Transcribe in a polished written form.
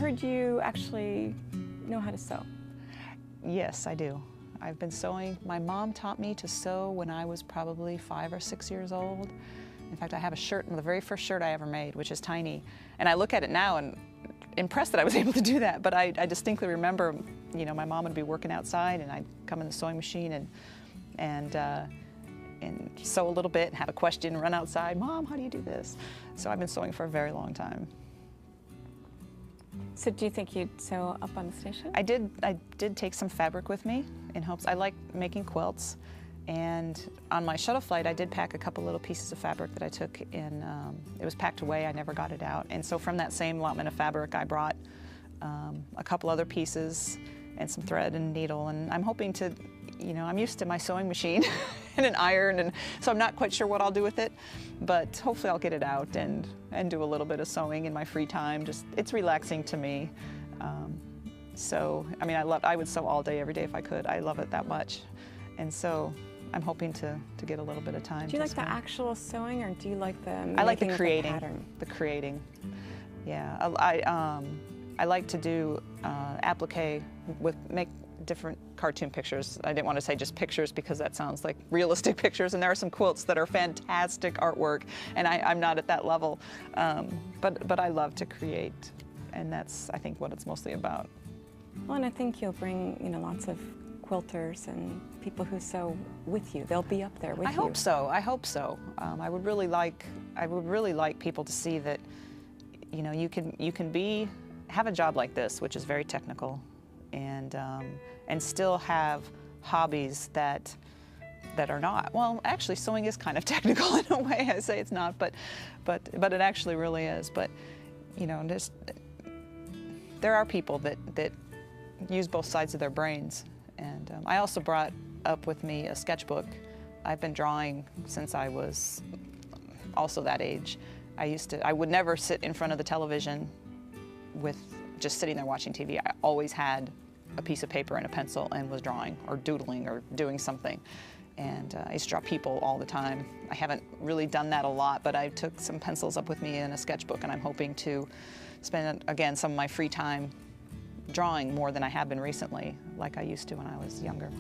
heard you actually know how to sew. Yes, I do. I've been sewing. My mom taught me to sew when I was probably 5 or 6 years old. In fact, I have a shirt, the very first shirt I ever made, which is tiny. And I look at it now and impressed that I was able to do that. But I distinctly remember, you know, my mom would be working outside and I'd come in the sewing machine and sew a little bit and have a question, run outside, Mom, how do you do this? So I've been sewing for a very long time. So do you think you'd sew up on the station? I did take some fabric with me in hopes. I like making quilts, and on my shuttle flight I did pack a couple little pieces of fabric that I took in. It was packed away, I never got it out, and so from that same allotment of fabric I brought a couple other pieces and some thread and needle, and I'm hoping to, you know, I'm used to my sewing machine and an iron, and so I'm not quite sure what I'll do with it, but hopefully I'll get it out and do a little bit of sewing in my free time. Just, it's relaxing to me. So, I mean, I would sew all day, every day if I could. I love it that much. And so I'm hoping to get a little bit of time. Do you like the actual sewing, or do you like the I like the creating. creating. The creating. Yeah, I like to do applique make different cartoon pictures. I didn't want to say just pictures because that sounds like realistic pictures, and there are some quilts that are fantastic artwork, and I'm not at that level. But I love to create, and that's, I think, what it's mostly about. Well, and I think you'll bring, you know, lots of quilters and people who sew with you. They'll be up there with you. I hope so. I hope so. I would really like people to see that, you know, you can have a job like this, which is very technical, and still have hobbies that are not. Well, actually, sewing is kind of technical in a way. I say it's not, but it actually really is. But you know, there are people that use both sides of their brains. And I also brought up with me a sketchbook. I've been drawing since I was also that age. I would never sit in front of the television with just sitting there watching TV. I always had a piece of paper and a pencil and was drawing or doodling or doing something. And I used to draw people all the time. I haven't really done that a lot, but I took some pencils up with me in a sketchbook, and I'm hoping to spend, again, some of my free time drawing more than I have been recently, like I used to when I was younger.